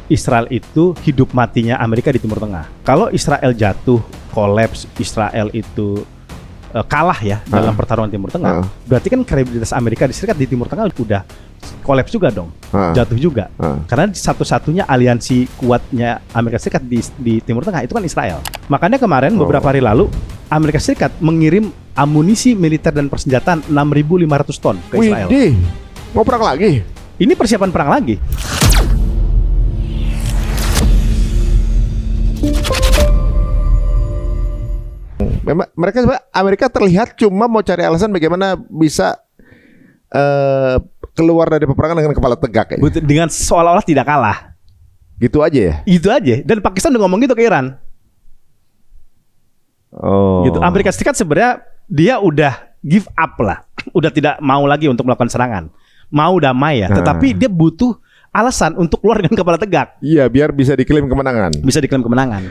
Israel itu hidup matinya Amerika di Timur Tengah. Kalau Israel jatuh, kolaps, Israel itu kalah ya dalam pertarungan Timur Tengah, berarti kan kredibilitas Amerika Serikat di Timur Tengah udah kolaps juga dong, jatuh juga. Karena satu-satunya aliansi kuatnya Amerika Serikat di Timur Tengah itu kan Israel. Makanya kemarin beberapa hari lalu Amerika Serikat mengirim amunisi militer dan persenjataan 6.500 ton ke Israel. Widih, mau perang lagi? Ini persiapan perang lagi. Memang Amerika terlihat cuma mau cari alasan bagaimana bisa keluar dari peperangan dengan kepala tegak ya. Dengan seolah-olah tidak kalah. Gitu aja ya? Itu aja. Dan Pakistan udah ngomong gitu ke Iran. Gitu. Amerika Serikat sebenarnya dia udah give up lah. Udah tidak mau lagi untuk melakukan serangan. Mau damai ya. Tetapi dia butuh alasan untuk keluar dengan kepala tegak. Iya, biar bisa diklaim kemenangan. Bisa diklaim kemenangan.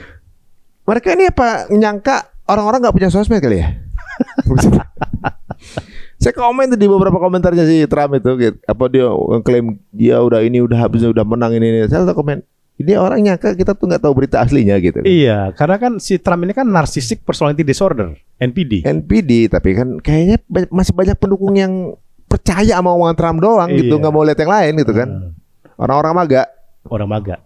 Mereka ini apa nyangka orang-orang nggak punya sosmed kali ya? Saya komen tuh di beberapa komentarnya si Trump itu, gitu. Apa dia ngeklaim dia udah habis udah menang ini. Saya tuh komen, ini orang nyangka kita tuh nggak tahu berita aslinya gitu. Iya, karena kan si Trump ini kan narcissistic personality disorder, NPD. NPD, tapi kan kayaknya masih banyak pendukung yang percaya sama omongan Trump doang gitu, nggak mau lihat yang lain gitu kan. Orang-orang MAGA. Orang MAGA.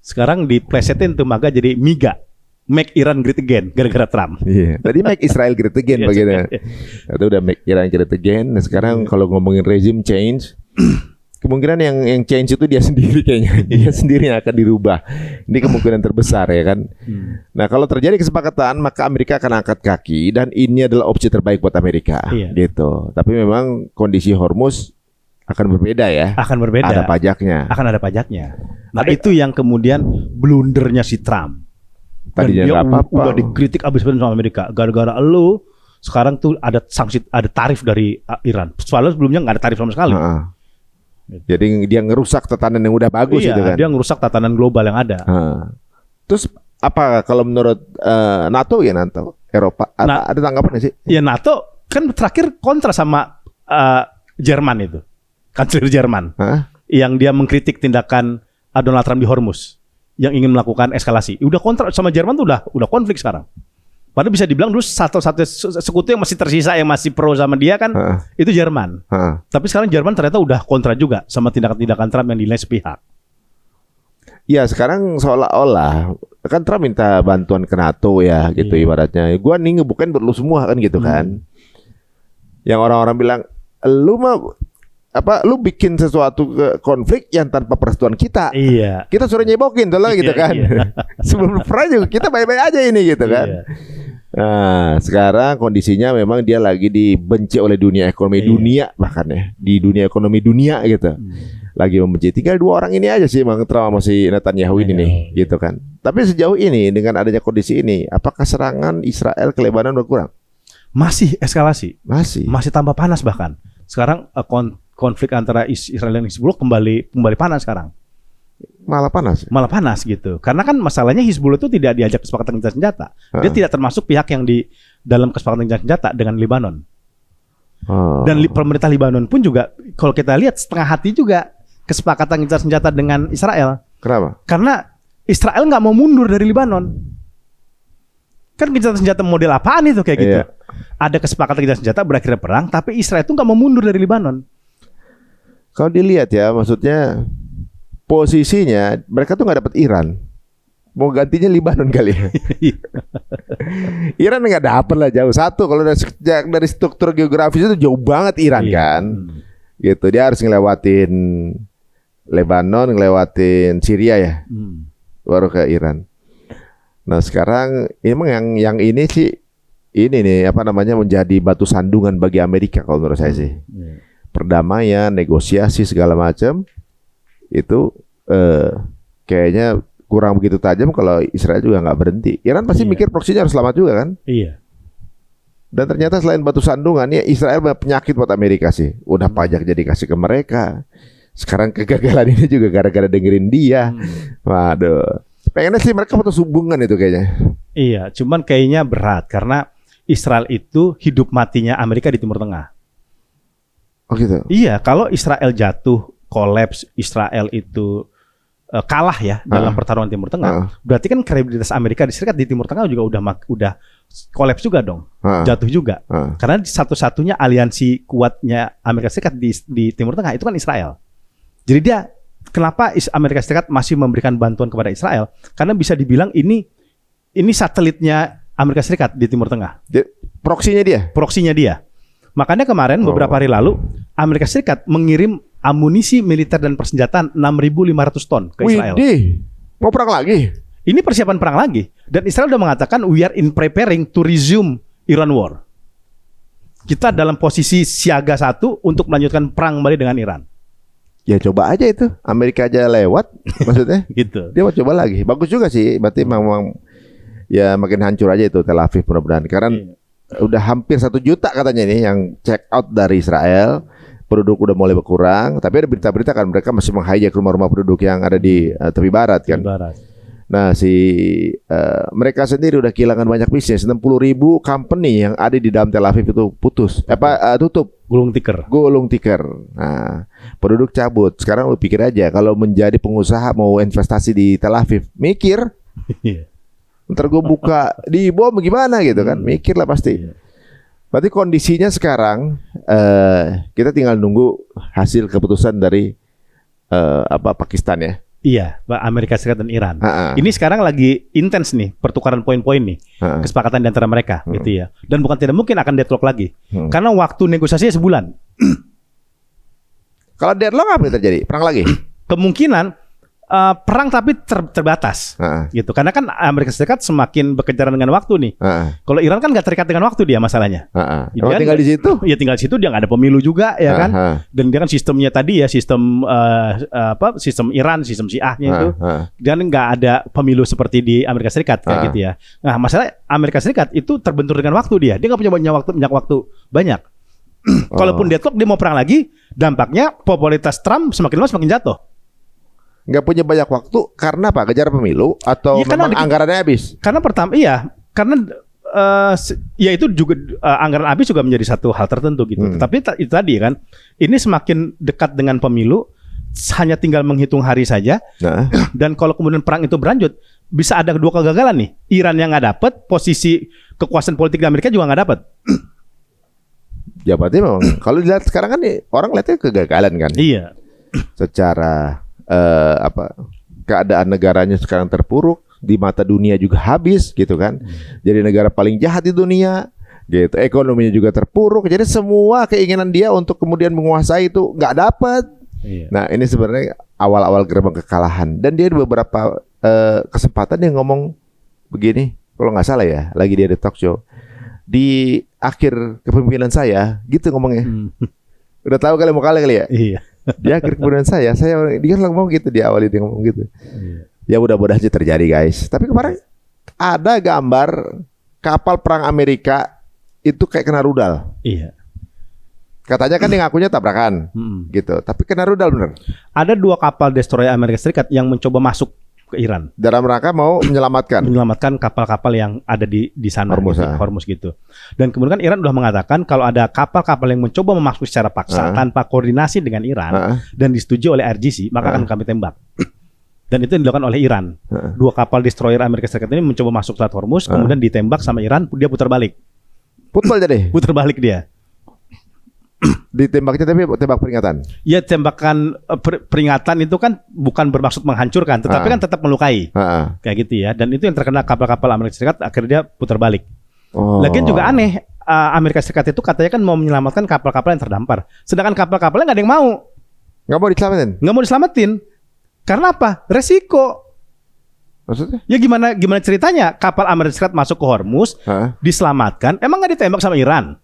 Sekarang diplesetin tuh MAGA jadi MIGA. Make Iran Great Again gara-gara Trump. Iya. Tadi Make Israel Great Again bagaimana? Itu udah Make Iran Great Again. Nah, sekarang kalau ngomongin regime change, kemungkinan yang change itu dia sendiri kayaknya. Dia sendiri yang akan dirubah. Ini kemungkinan terbesar ya kan. Nah, kalau terjadi kesepakatan, maka Amerika akan angkat kaki dan ini adalah opsi terbaik buat Amerika. Gitu. Tapi memang kondisi Hormuz akan berbeda ya. Akan berbeda. Ada pajaknya. Akan ada pajaknya. Nah, itu yang kemudian blundernya si Trump. Tadinya dia apa-apa. udah dikritik abis-abisan sama Amerika. Gara-gara lu sekarang tuh ada sanksi, ada tarif dari Iran. Soalnya sebelumnya nggak ada tarif sama sekali. Jadi dia ngerusak tatanan yang udah bagus gitu kan. Dia ngerusak tatanan global yang ada. Terus apa kalau menurut NATO ya, NATO Eropa ada tanggapan nggak sih? Ya NATO kan terakhir kontra sama Jerman itu, kanselir Jerman, yang dia mengkritik tindakan Donald Trump di Hormuz, yang ingin melakukan eskalasi. Udah kontra sama Jerman tuh udah konflik sekarang. Padahal bisa dibilang dulu satu-satu sekutu yang masih tersisa yang masih pro sama dia kan itu Jerman. Tapi sekarang Jerman ternyata udah kontra juga sama tindakan-tindakan Trump yang dinilai sepihak. Ya sekarang seolah-olah kan Trump minta bantuan ke NATO ya gitu ibaratnya. Gua nih ngebukain buat lu semua kan gitu kan. Yang orang-orang bilang lu mah lu bikin sesuatu konflik yang tanpa persetujuan kita. Iya. Kita suruh nyebokin tuh lah gitu kan. Sebelum perang juga kita baik-baik aja ini gitu kan. Nah, sekarang kondisinya memang dia lagi dibenci oleh dunia ekonomi dunia bahkan ya. Di dunia ekonomi dunia gitu. Lagi membenci. Tinggal dua orang ini aja sih Bang Trump sama si Netanyahu ini nih gitu kan. Tapi sejauh ini dengan adanya kondisi ini, apakah serangan Israel ke Lebanon berkurang? Masih eskalasi. Masih tambah panas bahkan. Sekarang konflik antara Israel dan Hizbullah kembali panas sekarang. Malah panas gitu. Karena kan masalahnya Hizbullah itu tidak diajak kesepakatan gencatan senjata. Dia tidak termasuk pihak yang di dalam kesepakatan gencatan senjata dengan Lebanon. Dan pemerintah Lebanon pun juga kalau kita lihat setengah hati juga kesepakatan gencatan senjata dengan Israel. Kenapa? Karena Israel nggak mau mundur dari Lebanon. Kan gencatan senjata model apaan itu kayak gitu? Ada kesepakatan gencatan senjata berakhir perang, tapi Israel itu nggak mau mundur dari Lebanon. Kalau dilihat ya, maksudnya posisinya mereka tuh nggak dapat Iran, mau gantinya Lebanon kali ya. Iran nggak dapat lah jauh satu. Kalau dari struktur geografis itu jauh banget Iran kan, gitu. Dia harus ngelewatin Lebanon, ngelewatin Syria ya, baru ke Iran. Nah sekarang emang yang ini sih ini nih menjadi batu sandungan bagi Amerika kalau menurut saya sih. Perdamaian, negosiasi segala macam itu kayaknya kurang begitu tajam kalau Israel juga nggak berhenti. Iran pasti mikir proksinya harus selamat juga kan? Iya. Dan ternyata selain batu sandungan ya Israel penyakit buat Amerika sih. Udah pajak jadi kasih ke mereka. Sekarang kegagalan ini juga gara-gara dengerin dia. Waduh. Pengennya sih mereka putus hubungan itu kayaknya. Iya, cuman kayaknya berat karena Israel itu hidup matinya Amerika di Timur Tengah. Oh gitu. Iya, kalau Israel jatuh, kolaps, Israel itu kalah ya dalam pertarungan Timur Tengah, berarti kan kredibilitas Amerika Serikat di Timur Tengah juga udah kolaps juga dong, jatuh juga. Karena satu-satunya aliansi kuatnya Amerika Serikat di Timur Tengah itu kan Israel. Jadi dia kenapa Amerika Serikat masih memberikan bantuan kepada Israel? Karena bisa dibilang ini satelitnya Amerika Serikat di Timur Tengah. Proksinya dia. Makanya kemarin beberapa hari lalu Amerika Serikat mengirim amunisi militer dan persenjataan 6.500 ton ke Israel. Widih, mau perang lagi? Ini persiapan perang lagi. Dan Israel sudah mengatakan we are in preparing to resume Iran war. Kita dalam posisi siaga 1 untuk melanjutkan perang kembali dengan Iran. Ya coba aja itu, Amerika aja lewat, maksudnya. Gitu. Dia mau coba lagi. Bagus juga sih, berarti memang ya makin hancur aja itu Tel Aviv mudah-mudahan. Karena udah hampir 1 juta katanya nih yang check out dari Israel. Penduduk udah mulai berkurang, tapi ada berita-berita kan mereka masih meng-hijack rumah-rumah penduduk yang ada di tepi barat kan. Nah, mereka sendiri udah kehilangan banyak bisnis. 60.000 company yang ada di dalam Tel Aviv itu putus. Tutup. Gulung tikar. Nah, penduduk cabut. Sekarang lu pikir aja kalau menjadi pengusaha mau investasi di Tel Aviv, mikir. Ntar gue buka di bom gimana gitu kan. Mikir lah pasti. Berarti kondisinya sekarang kita tinggal nunggu hasil keputusan dari Pakistan ya. Iya, Amerika Serikat dan Iran. Ini sekarang lagi intens nih pertukaran poin-poin nih, kesepakatan di antara mereka gitu ya. Dan bukan tidak mungkin akan deadlock lagi. Karena waktu negosiasinya sebulan. Kalau deadlock apa yang terjadi? Perang lagi? Kemungkinan perang tapi terbatas gitu. Karena kan Amerika Serikat semakin berkejaran dengan waktu nih. Kalau Iran kan nggak terikat dengan waktu dia masalahnya. Dia tinggal di situ? Ya tinggal di situ, dia nggak ada pemilu juga ya kan. Dan dia kan sistemnya tadi ya sistem Iran, sistem Syiahnya itu. Dan nggak ada pemilu seperti di Amerika Serikat kayak gitu ya. Nah masalah Amerika Serikat itu terbentur dengan waktu dia. Dia nggak punya banyak waktu banyak. Kalaupun deadlock dia mau perang lagi, dampaknya popularitas Trump semakin lama semakin jatuh. Nggak punya banyak waktu karena apa? Kejar pemilu atau memang anggarannya habis? Karena karena ya itu juga anggaran habis juga menjadi satu hal tertentu gitu. Tapi itu tadi kan, ini semakin dekat dengan pemilu, hanya tinggal menghitung hari saja. Dan kalau kemudian perang itu berlanjut, bisa ada 2 kegagalan nih. Iran yang nggak dapat, posisi kekuasaan politik di Amerika juga nggak dapat. Ya berarti memang kalau dilihat sekarang kan nih, orang lihatnya kegagalan kan. Iya. Secara keadaan negaranya sekarang terpuruk, di mata dunia juga habis gitu kan. Jadi negara paling jahat di dunia gitu. Ekonominya juga terpuruk. Jadi semua keinginan dia untuk kemudian menguasai itu nggak dapat. Nah, ini sebenarnya awal-awal gerbang kekalahan. Dan dia beberapa kesempatan dia ngomong begini, kalau nggak salah ya, lagi dia di talk show. Di akhir kepemimpinan saya, gitu ngomongnya. Udah tahu kali mau kalah kali ya? Iya. Di akhir kepemimpinan dia kan ngomong gitu, di awal dia ngomong gitu. Ya mudah-mudahan aja terjadi guys. Tapi kemarin ada gambar kapal perang Amerika itu kayak kena rudal. Iya. Katanya kan dia ngakunya tabrakan, gitu. Tapi kena rudal bener. Ada 2 kapal destroyer Amerika Serikat yang mencoba masuk ke Iran dalam rangka mau menyelamatkan kapal-kapal yang ada di sana Hormuz gitu. Dan kemudian kan Iran udah mengatakan kalau ada kapal-kapal yang mencoba masuk secara paksa tanpa koordinasi dengan Iran dan disetujui oleh RGC, maka akan kami tembak. Dan itu dilakukan oleh Iran. 2 kapal destroyer Amerika Serikat ini mencoba masuk Selat Hormuz, kemudian ditembak sama Iran, dia putar balik. Putar balik dia. Ditembaknya tapi tembak peringatan. Ya tembakan peringatan itu kan bukan bermaksud menghancurkan, tetapi kan tetap melukai. Kayak gitu ya. Dan itu yang terkena kapal-kapal Amerika Serikat, akhirnya dia putar balik. Lagian juga aneh, Amerika Serikat itu katanya kan mau menyelamatkan kapal-kapal yang terdampar. Sedangkan kapal-kapalnya nggak ada yang mau. Nggak mau diselamatin. Karena apa? Resiko. Maksudnya? Ya gimana ceritanya kapal Amerika Serikat masuk ke Hormuz, diselamatkan, emang nggak ditembak sama Iran?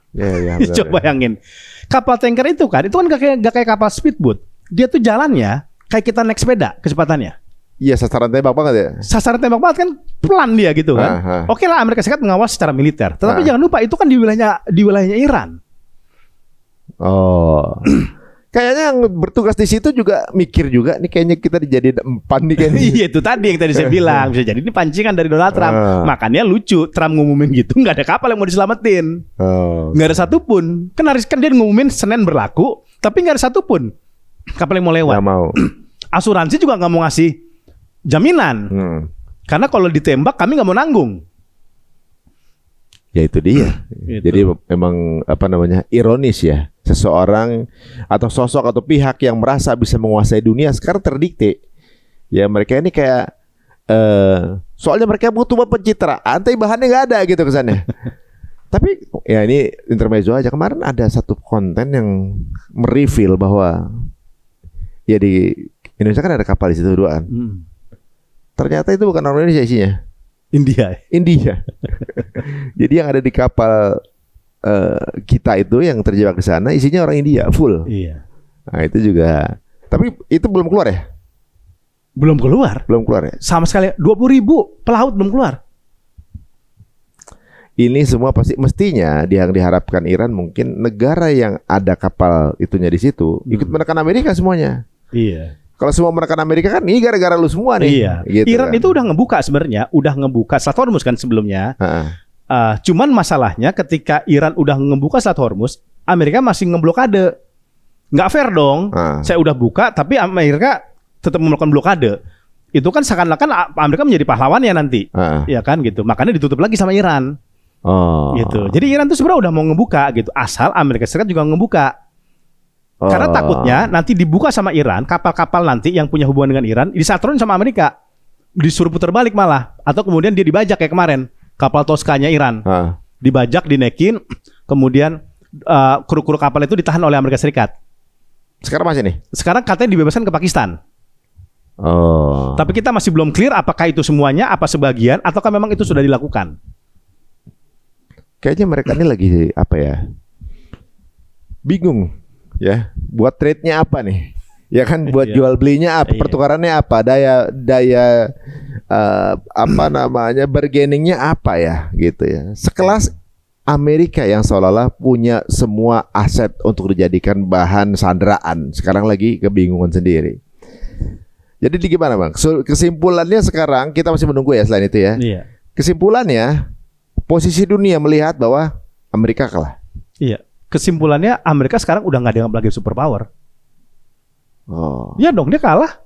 Ya, coba bayangin. Kapal tanker itu kan gak kayak kapal speedboat. Dia tuh jalannya kayak kita naik sepeda kecepatannya. Iya, sasaran tembak banget ya. Sasaran tembak banget kan, pelan dia gitu kan. Oke lah, Amerika Serikat mengawal secara militer, tetapi jangan lupa itu kan di wilayahnya Iran. Kayaknya yang bertugas di situ juga mikir juga nih, kayaknya kita dijadiin empan nih kayaknya. Iya, itu tadi yang tadi saya bilang, bisa jadi ini pancingan dari Donald Trump. Makanya lucu Trump ngumumin gitu, nggak ada kapal yang mau diselamatin, nggak ada satupun. Kan dia ngumumin Senin berlaku, tapi nggak ada satupun kapal yang mau lewat. Nggak mau. asuransi juga nggak mau ngasih jaminan. Karena kalau ditembak kami nggak mau nanggung. Ya itu dia. Jadi memang ironis ya, seseorang atau sosok atau pihak yang merasa bisa menguasai dunia sekarang terdikte. Ya mereka ini kayak soalnya mereka butuh pencitraan, tapi bahannya nggak ada gitu kesannya. Tapi ya ini intermezzo aja. Kemarin ada satu konten yang mereveal bahwa ya di Indonesia kan ada kapal di situ duaan. Ternyata itu bukan orang Indonesia isinya. India. Jadi yang ada di kapal kita itu yang terjebak di sana isinya orang India full. Iya. Nah itu juga. Tapi itu belum keluar ya? Belum keluar ya? Sama sekali 20.000 pelaut belum keluar. Ini semua pasti mestinya yang diharapkan Iran mungkin negara yang ada kapal itunya di situ ikut menekan Amerika semuanya. Iya. Kalau semua menekan Amerika kan ini gara-gara lu semua nih. Iya. Gitu Iran kan. itu udah ngebuka Selat Hormuz kan sebelumnya. Cuman masalahnya ketika Iran udah ngebuka Selat Hormuz, Amerika masih ngeblokade. Nggak fair dong. Saya udah buka tapi Amerika tetap melakukan blokade. Itu kan seakan-akan Amerika menjadi pahlawannya nanti. Ya kan gitu. Makanya ditutup lagi sama Iran. Gitu. Jadi Iran tuh sebenarnya udah mau ngebuka gitu. Asal Amerika Serikat juga ngebuka. Karena takutnya nanti dibuka sama Iran, kapal-kapal nanti yang punya hubungan dengan Iran disatron sama Amerika, disuruh putar balik malah, atau kemudian dia dibajak kayak kemarin kapal Tosca-nya Iran, dibajak, dinekin, kemudian kru-kru kapal itu ditahan oleh Amerika Serikat. Sekarang masih nih? Sekarang katanya dibebaskan ke Pakistan. Tapi kita masih belum clear apakah itu semuanya, apa sebagian, ataukah memang itu sudah dilakukan. Kayaknya mereka ini lagi bingung. Ya, buat trade-nya apa nih? Ya kan buat jual belinya apa, pertukarannya apa, daya bargainingnya apa ya gitu ya. Sekelas Amerika yang seolah-olah punya semua aset untuk dijadikan bahan sandraan, sekarang lagi kebingungan sendiri. Jadi gimana Bang? Kesimpulannya sekarang kita masih menunggu ya selain itu ya. Iya. Kesimpulannya posisi dunia melihat bahwa Amerika kalah. Iya. Kesimpulannya Amerika sekarang udah nggak dianggap lagi superpower. Ya dong, dia kalah.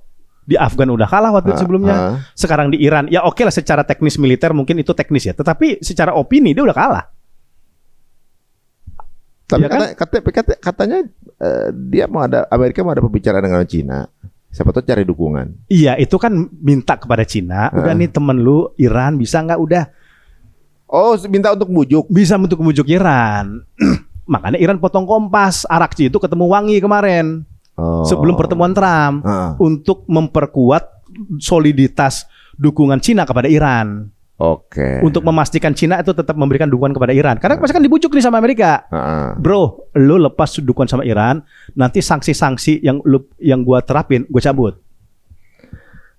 Di Afgan udah kalah waktu sebelumnya. Sekarang di Iran, ya oke lah secara teknis militer mungkin itu teknis ya. Tetapi secara opini dia udah kalah. Tapi ya katanya dia Amerika mau ada pembicaraan dengan Cina. Siapa tahu cari dukungan. Iya, itu kan minta kepada Cina. Udah nih temen lu Iran bisa nggak udah? Minta untuk bujuk. Bisa untuk bujuk Iran. Makanya Iran potong kompas, Arakci itu ketemu Wangi kemarin sebelum pertemuan Trump untuk memperkuat soliditas dukungan Cina kepada Iran. Untuk memastikan Cina itu tetap memberikan dukungan kepada Iran. Karena pasti kan dibujuk nih sama Amerika. Bro, lu lepas dukungan sama Iran, nanti sanksi-sanksi yang gua terapin, gua cabut.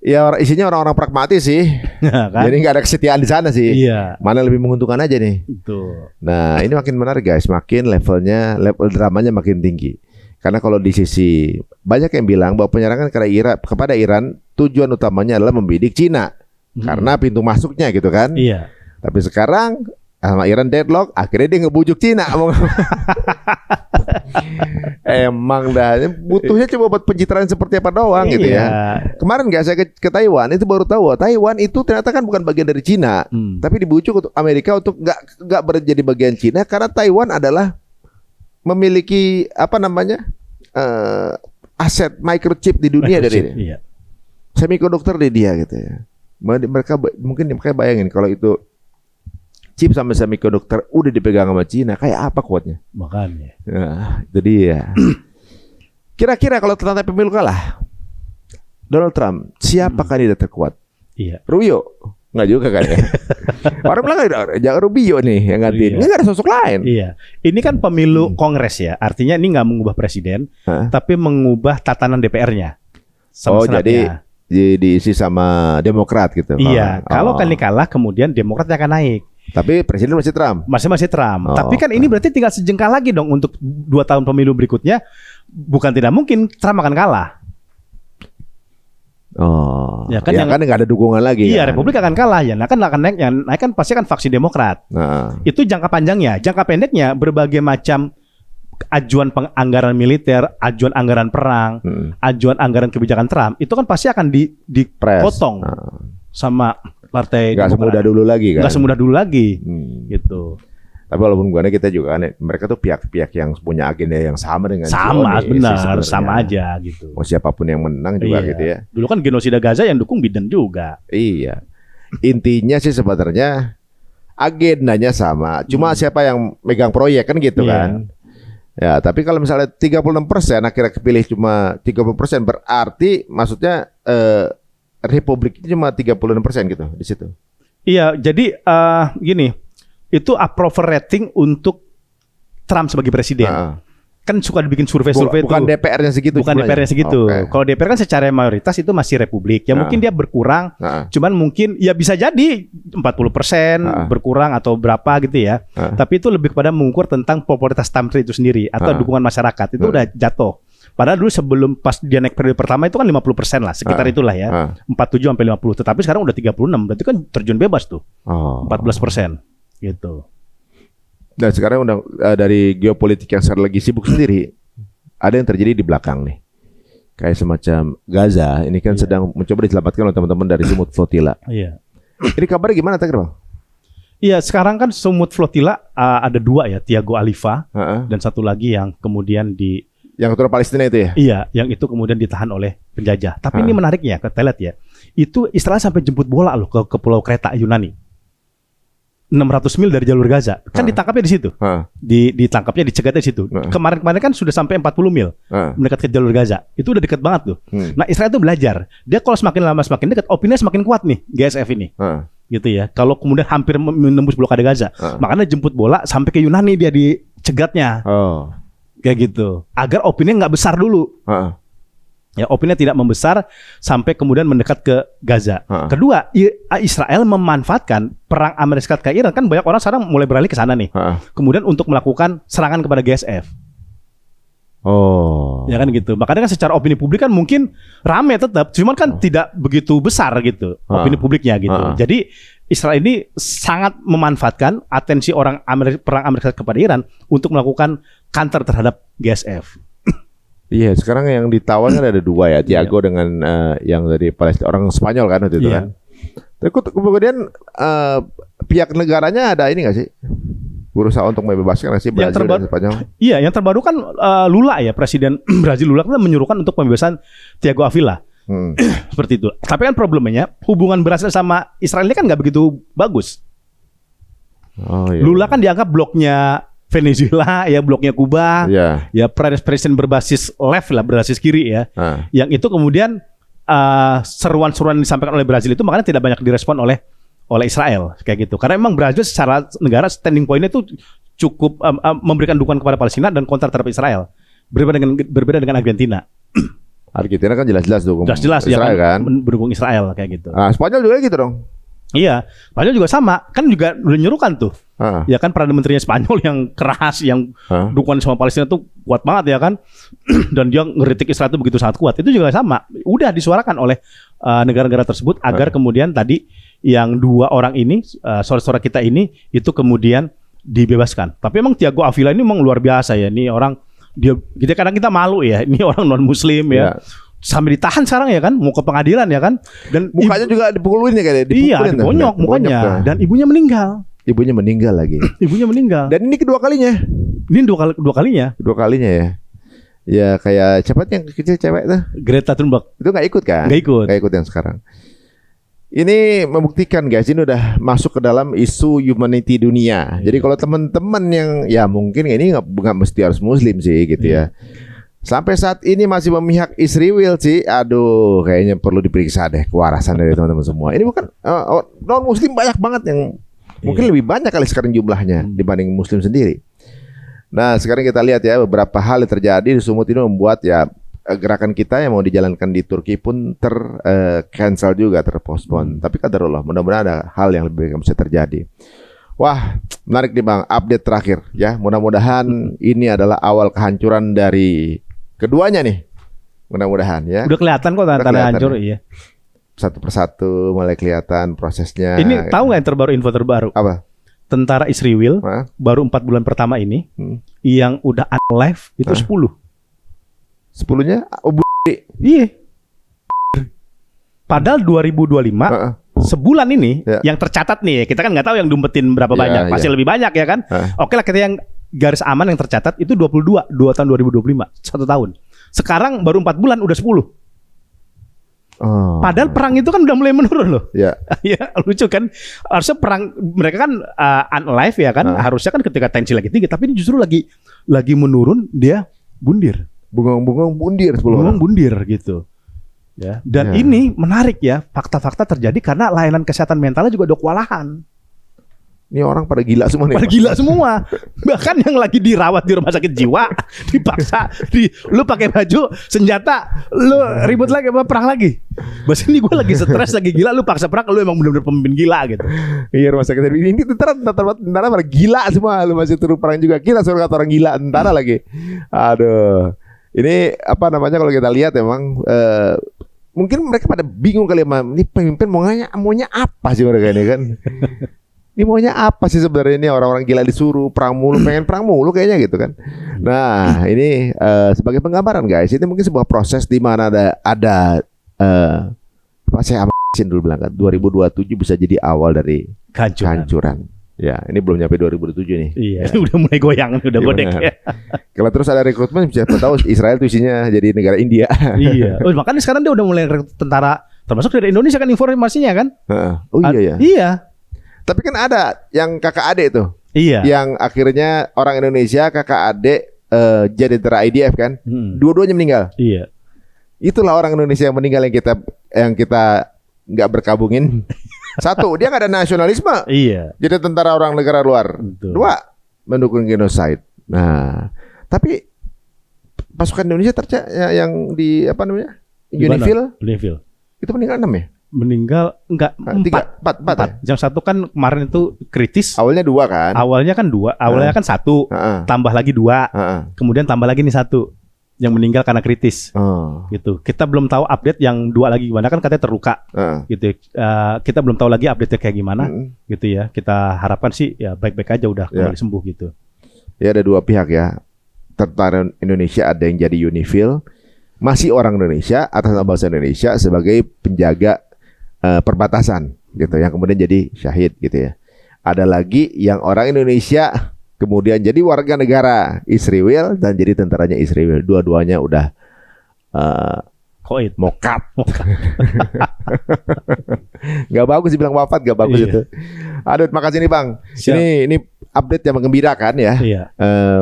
Ya isinya orang-orang pragmatis sih. Kan? Jadi nggak ada kesetiaan di sana sih. Iya. Mana lebih menguntungkan aja nih. Betul. Nah ini makin menarik guys. Makin level dramanya makin tinggi. Karena kalau di sisi banyak yang bilang bahwa penyerangan kepada Iran tujuan utamanya adalah membidik Cina. Karena pintu masuknya gitu kan. Iya. Tapi sekarang sama Iran deadlock, akhirnya dia ngebujuk Cina. Emang dah butuhnya cuma buat pencitraan seperti apa doang gitu ya. Kemarin saya ke Taiwan itu baru tahu Taiwan itu ternyata kan bukan bagian dari Cina, tapi dibujuk untuk Amerika untuk nggak menjadi bagian Cina karena Taiwan adalah memiliki aset microchip di dunia dari dia. Semikonduktor di dia gitu ya. Mungkin mereka bayangin kalau itu chip sama semikonduktor udah dipegang sama Cina, kayak apa kuatnya? Makanya. Nah, itu dia. Kira-kira kalau tentang pemilu kalah, Donald Trump siapa kandidat terkuat? Iya. Rubio? Nggak juga kan ya? Orang bilang jangan Rubio nih yang gantiin. Ini nggak ada sosok lain. Iya. Ini kan pemilu Kongres ya, artinya ini nggak mengubah presiden, tapi mengubah tatanan DPR-nya. Jadi diisi sama Demokrat gitu. Iya. Kalau kali kalah, kemudian Demokrat akan naik. Tapi presiden masih Trump. Masih Trump. Tapi kan ini berarti tinggal sejengkal lagi dong untuk 2 tahun pemilu berikutnya. Bukan tidak mungkin Trump akan kalah. Ya kan nggak ada dukungan lagi. Iya, kan? Republik akan kalah ya. Nah kan akan naik, yang naik kan pasti kan faksi Demokrat. Itu jangka panjangnya. Jangka pendeknya berbagai macam ajuan anggaran militer, ajuan anggaran perang, ajuan anggaran kebijakan Trump itu kan pasti akan dipotong sama partai. Nggak semudah dulu lagi kan? Nggak semudah dulu lagi, gitu. Tapi walaupun gue kita juga kan, mereka tuh pihak-pihak yang punya agenda yang sama dengan Zionis, benar, sama aja gitu. Mau siapapun yang menang juga gitu ya. Dulu kan genosida Gaza yang dukung Biden juga. Iya. Intinya sih sebenarnya agendanya sama, cuma siapa yang megang proyek kan gitu kan. Ya, tapi kalau misalnya 36% akhirnya kepilih cuma 30%, berarti maksudnya Republik itu cuma 36% gitu di situ. Iya, jadi gini, itu approval rating untuk Trump sebagai presiden. Kan suka dibikin survei-survei bukan DPR-nya segitu. Bukan DPR-nya segitu. Okay. Kalau DPR kan secara mayoritas itu masih Republik. Ya mungkin dia berkurang, cuman mungkin ya bisa jadi 40% berkurang atau berapa gitu ya. Tapi itu lebih kepada mengukur tentang popularitas Trump itu sendiri atau dukungan masyarakat. Itu udah jatuh. Padahal dulu sebelum pas dia naik periode pertama itu kan 50% lah, sekitar itulah ya. 47 sampai 50. Tetapi sekarang udah 36. Berarti kan terjun bebas tuh. 14%. Gitu. Dan sekarang udah dari geopolitik yang sekarang lagi sibuk sendiri, ada yang terjadi di belakang nih. Kayak semacam Gaza, ini kan sedang mencoba diselamatkan oleh teman-teman dari Sumut Flotilla. Iya. Ini kabarnya gimana Tagir Bang? Iya, sekarang kan Sumut Flotilla ada dua ya, Tiago Aliva dan satu lagi yang kemudian yang ketua Palestina itu ya? Iya, yang itu kemudian ditahan oleh penjajah. Tapi ini menariknya, kita lihat ya, itu Israel sampai jemput bola loh ke Pulau Kreta Yunani. 600 mil dari jalur Gaza. Kan ditangkapnya di situ. Ditangkapnya, dicegatnya di situ. Kemarin-kemarin kan sudah sampai 40 mil mendekat ke jalur Gaza. Itu udah dekat banget tuh. Nah, Israel itu belajar. Dia kalau semakin lama semakin dekat, opininya semakin kuat nih GSF ini. Gitu ya. Kalau kemudian hampir menembus blokade Gaza. Makanya jemput bola sampai ke Yunani dia dicegatnya. Kayak gitu. Agar opininya nggak besar dulu. Ya, opininya tidak membesar sampai kemudian mendekat ke Gaza. Kedua, Israel memanfaatkan perang Amerika Serikat ke Iran, kan banyak orang sekarang mulai beralih ke sana nih. Kemudian untuk melakukan serangan kepada GSF. Ya kan gitu. Makanya kan secara opini publik kan mungkin rame tetap, cuman kan tidak begitu besar gitu opini publiknya gitu. Jadi Israel ini sangat memanfaatkan atensi orang perang Amerika Serikat kepada Iran untuk melakukan counter terhadap GSF. Iya, sekarang yang ditawan kan ada dua ya, Tiago dengan yang dari Palestina, orang Spanyol kan waktu itu kan. Tapi kemudian pihak negaranya ada ini nggak sih, berusaha untuk membebaskan nggak sih Brazil dan Spanyol? Iya, yang terbaru kan Lula ya, Presiden Brazil Lula kan menyuruhkan untuk pembebasan Tiago Avila. Seperti itu. Tapi kan problemnya hubungan Brazil sama Israel ini kan nggak begitu bagus. Lula kan dianggap bloknya Venezuela, ya bloknya Kuba, ya presiden berbasis left lah, berbasis kiri ya. Yang itu kemudian seruan-seruan disampaikan oleh Brazil itu makanya tidak banyak direspon oleh Israel kayak gitu. Karena memang Brazil secara negara standing point-nya itu cukup memberikan dukungan kepada Palestina dan kontra terhadap Israel. Berbeda dengan Argentina. Argentina kan jelas-jelas dukung Israel ya kan, mendukung Israel kayak gitu. Nah, Spanyol juga gitu dong. Iya, Spanyol juga sama, kan juga udah nyuruhkan tuh. Ya kan perdana menterinya Spanyol yang keras, yang dukungan sama Palestina tuh kuat banget ya kan. Dan dia ngeritik Israel itu begitu sangat kuat. Itu juga sama. Udah disuarakan oleh negara-negara tersebut agar kemudian tadi yang dua orang ini, saudara-saudara kita ini itu kemudian dibebaskan. Tapi emang Tiago Avila ini memang luar biasa ya. Ini orang kadang kita malu ya. Ini orang non muslim ya. Sampai ditahan sekarang ya kan, mau ke pengadilan ya kan, dan mukanya juga dipukulin ya kayak dibonyok mukanya, dan ibunya meninggal. Ibunya meninggal lagi. Ibunya meninggal. Dan ini kedua kalinya. Ini dua kalinya. Dua kalinya ya. Ya kayak siapa yang kecil cewek tuh? Greta Thunberg. Itu nggak ikut kan? Nggak ikut yang sekarang. Ini membuktikan guys, ini udah masuk ke dalam isu humanity dunia. Jadi kalau teman-teman yang ya mungkin ini nggak mesti harus muslim sih gitu ya. Sampai saat ini masih memihak Israel sih. Aduh, kayaknya perlu diperiksa deh kewarasan dari teman-teman semua. Ini bukan non muslim banyak banget yang mungkin lebih banyak kali sekarang jumlahnya dibanding muslim sendiri. Nah, sekarang kita lihat ya beberapa hal yang terjadi di Sumut ini membuat ya gerakan kita yang mau dijalankan di Turki pun cancel juga, terpospon. Tapi qadarullah, mudah-mudahan ada hal yang lebih baik yang bisa terjadi. Wah, menarik nih Bang, update terakhir ya. Mudah-mudahan ini adalah awal kehancuran dari keduanya nih, mudah-mudahan ya. Udah kelihatan kok tanda-tanda hancur, iya. Satu persatu mulai kelihatan prosesnya. Ini tahu nggak yang terbaru, info terbaru? Apa? tentara Israel baru 4 bulan pertama ini yang udah unalive itu 10. 10-nya? Iya. Padahal 2025 sebulan ini yang tercatat nih, kita kan nggak tahu yang diumpetin berapa banyak, pasti lebih banyak ya kan. Oke lah, kita yang garis aman yang tercatat itu 22, 2 tahun 2025, 1 tahun. Sekarang baru 4 bulan udah 10. Padahal perang itu kan udah mulai menurun loh. Ya. Ya, lucu kan. Harusnya perang mereka kan unalive ya kan. Harusnya kan ketika tensi lagi tinggi, tapi ini justru lagi menurun, dia bundir. Bengong-bengong bundir 10 orang. Bengong bundir gitu. Ya. Dan ini menarik ya, fakta-fakta terjadi karena layanan kesehatan mentalnya juga udah kewalahan. Ini orang pada gila semua nih. Pada gila semua. Bahkan yang lagi dirawat di rumah sakit jiwa dipaksa lu pakai baju senjata, lu ribut lagi apa perang lagi. Bahasa ini gue lagi stres, lagi gila, lu paksa perang, lu emang benar-benar pemimpin gila gitu. Iya, rumah sakit ini tentara pada gila semua, lu masih turun perang juga. Kita suruh kata orang gila tentara lagi. Aduh. Ini apa namanya kalau kita lihat emang mungkin mereka pada bingung kali ya, ini pemimpin maunya apa sih mereka ini kan? Ini maunya apa sih sebenarnya, ini orang-orang gila disuruh perang mulu, pengen perang mulu kayaknya gitu kan. Nah, ini sebagai penggambaran guys, ini mungkin sebuah proses di mana ada apa saya amasin dulu bilang kan, 2027 bisa jadi awal dari kehancuran. Ya, ini belum nyampe 2027 nih. Iya, udah mulai goyang, udah godek ya. Kalau terus ada rekrutmen, siapa tahu Israel tuh isinya jadi negara India. Iya. Oh, makanya sekarang dia udah mulai rekrut tentara, termasuk dari Indonesia kan informasinya kan? Oh iya ya. Iya. Tapi kan ada yang kakak adik tuh. Iya. Yang akhirnya orang Indonesia kakak adik jadi tentara IDF kan. Dua-duanya meninggal. Iya. Itulah orang Indonesia yang meninggal yang kita nggak berkabungin. Satu, dia nggak ada nasionalisme. Iya. Jadi tentara orang negara luar. Betul. 2, mendukung genocide. Nah, tapi pasukan Indonesia yang di apa namanya? Unifil. Itu meninggal 6 ya? Meninggal enggak 4 ya? Yang 1 kan kemarin itu kritis. Awalnya 2 kan? Awalnya kan 1, tambah lagi 2, kemudian tambah lagi nih 1 yang meninggal karena kritis. Gitu. Kita belum tahu update yang 2 lagi gimana, kan katanya terluka. Gitu. Kita belum tahu lagi update-nya kayak gimana. Gitu ya. Kita harapkan sih ya baik-baik aja, udah kembali sembuh gitu. Ya, ada 2 pihak ya. Tentara Indonesia ada yang jadi Unifil, masih orang Indonesia atas nama bangsa Indonesia sebagai penjaga perbatasan gitu, yang kemudian jadi syahid gitu ya. Ada lagi yang orang Indonesia kemudian jadi warga negara Israel dan jadi tentaranya Israel. Dua-duanya udah mokat. Gak bagus dibilang wafat, gak bagus itu. Aduh, makasih nih Bang. Ini update yang menggembirakan ya. Iya.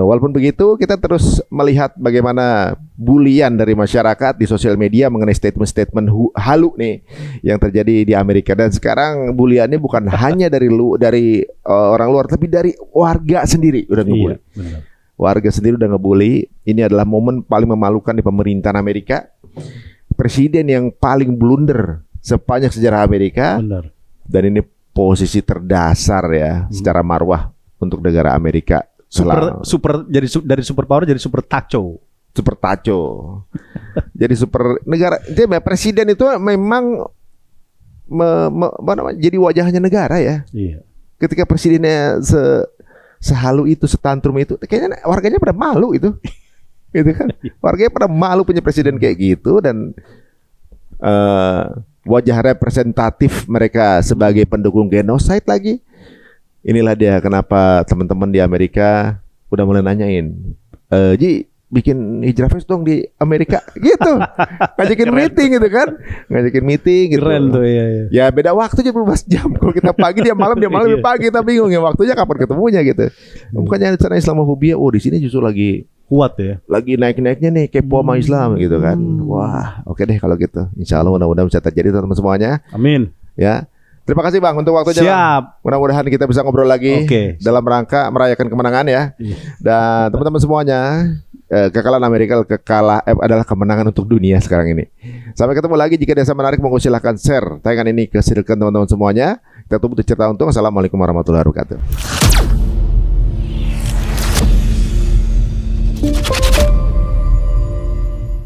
Walaupun begitu, kita terus melihat bagaimana bulian dari masyarakat di sosial media mengenai statement-statement halu nih yang terjadi di Amerika. Dan sekarang buliannya bukan hanya dari orang luar, tapi dari warga sendiri udah ngebully. Iya, warga sendiri udah ngebully. Ini adalah momen paling memalukan di pemerintahan Amerika. Presiden yang paling blunder sepanjang sejarah Amerika. Benar. Dan ini posisi terdasar ya secara marwah untuk negara Amerika. Dari superpower jadi super taco. Jadi super negara. Jadi presiden itu memang jadi wajahnya negara ya. Iya. Ketika presidennya sehalu itu, setantrum itu, kayaknya warganya pada malu itu. Gitu kan. Warganya pada malu punya presiden kayak gitu, dan wajah representatif mereka sebagai pendukung genocide lagi. Inilah dia kenapa teman-teman di Amerika udah mulai nanyain, Ji bikin hijrah fest dong di Amerika gitu. Ngajakin meeting gitu kan. Ngajakin meeting gitu. Keren tuh ya. Ya beda waktu aja 12 jam. Kalau kita pagi dia malam, dia pagi, kita bingung ya waktunya kapan ketemunya gitu. Bukannya sana Islamofobia, di sini justru lagi kuat ya. Lagi naik-naiknya nih kepo sama Islam gitu kan. Wah, oke deh kalau gitu. Insya Allah mudah-mudahan bisa terjadi teman-teman semuanya. Amin. Ya. Terima kasih Bang untuk waktunya. Siap. Mudah-mudahan kita bisa ngobrol lagi dalam rangka merayakan kemenangan ya. Dan teman-teman semuanya, kekalahan Amerika adalah kemenangan untuk dunia sekarang ini. Sampai ketemu lagi. Jika ada yang menarik, monggo silahkan share tayangan ini ke circle teman-teman semuanya. Kita tunggu cerita untung. Assalamualaikum warahmatullahi wabarakatuh.